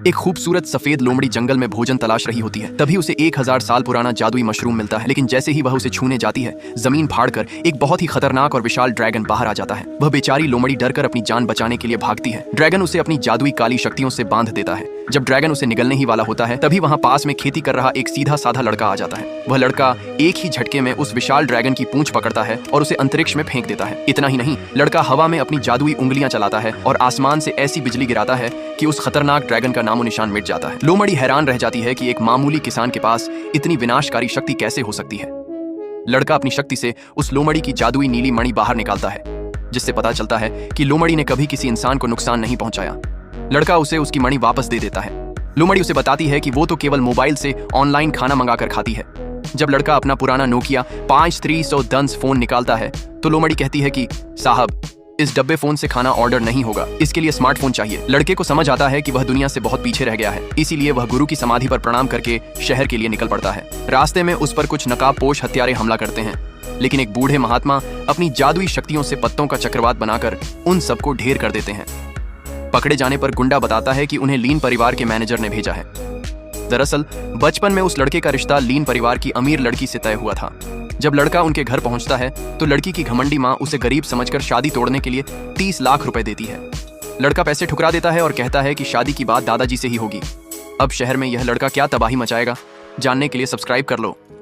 एक खूबसूरत सफेद लोमड़ी जंगल में भोजन तलाश रही होती है। तभी उसे 1000 साल पुराना जादुई मशरूम मिलता है, लेकिन जैसे ही वह उसे छूने जाती है, जमीन फाड़कर एक बहुत ही खतरनाक और विशाल ड्रैगन बाहर आ जाता है। वह बेचारी लोमड़ी डरकर अपनी जान बचाने के लिए भागती है। ड्रैगन उसे अपनी जादुई काली शक्तियों से बांध देता है। जब ड्रैगन उसे निगलने ही वाला होता है, तभी वहां पास में खेती कर रहा एक सीधा साधा लड़का आ जाता है। वह लड़का एक ही झटके में उस विशाल ड्रैगन की पूंछ पकड़ता है और उसे अंतरिक्ष में फेंक देता है। इतना ही नहीं, लड़का हवा में अपनी जादुई उंगलियां चलाता है और आसमान से ऐसी बिजली गिराता है कि उस खतरनाक ड्रैगन का नामो निशान मिट जाता है। लोमड़ी हैरान रह जाती है कि एक मामूली किसान के पास इतनी विनाशकारी शक्ति कैसे हो सकती है। लड़का अपनी शक्ति से उस लोमड़ी की जादुई नीली मणि बाहर निकालता है, जिससे पता चलता है कि लोमड़ी ने कभी किसी इंसान को नुकसान नहीं पहुंचाया। लड़का उसे उसकी मणि वापस दे देता है। लोमड़ी उसे बताती है कि वो तो केवल मोबाइल से ऑनलाइन खाना मंगाकर खाती है। जब लड़का अपना पुराना नोकिया 5310 फोन निकालता है, तो लोमड़ी कहती है कि साहब, इस डब्बे फोन से खाना ऑर्डर नहीं होगा, इसके लिए स्मार्टफोन चाहिए। लड़के को समझ आता है कि वह दुनिया से बहुत पीछे रह गया है, इसीलिए वह गुरु की समाधि पर प्रणाम करके शहर के लिए निकल पड़ता है। रास्ते में उस पर कुछ नकाबपोश हत्यारे हमला करते हैं, लेकिन एक बूढ़े महात्मा अपनी जादुई शक्तियों से पत्तों का चक्रवात बनाकर उन सबको ढेर कर देते हैं। पकड़े जाने पर गुंडा बताता है कि उन्हें लीन परिवार के मैनेजर ने भेजा है। दरअसल बचपन में उस लड़के का रिश्ता लीन परिवार की अमीर लड़की से तय हुआ था। जब लड़का उनके घर पहुंचता है, तो लड़की की घमंडी मां उसे गरीब समझकर शादी तोड़ने के लिए 30 लाख रुपए देती है। लड़का पैसे ठुकरा देता है और कहता है कि शादी की बात दादाजी से ही होगी। अब शहर में यह लड़का क्या तबाही मचाएगा, जानने के लिए सब्सक्राइब कर लो।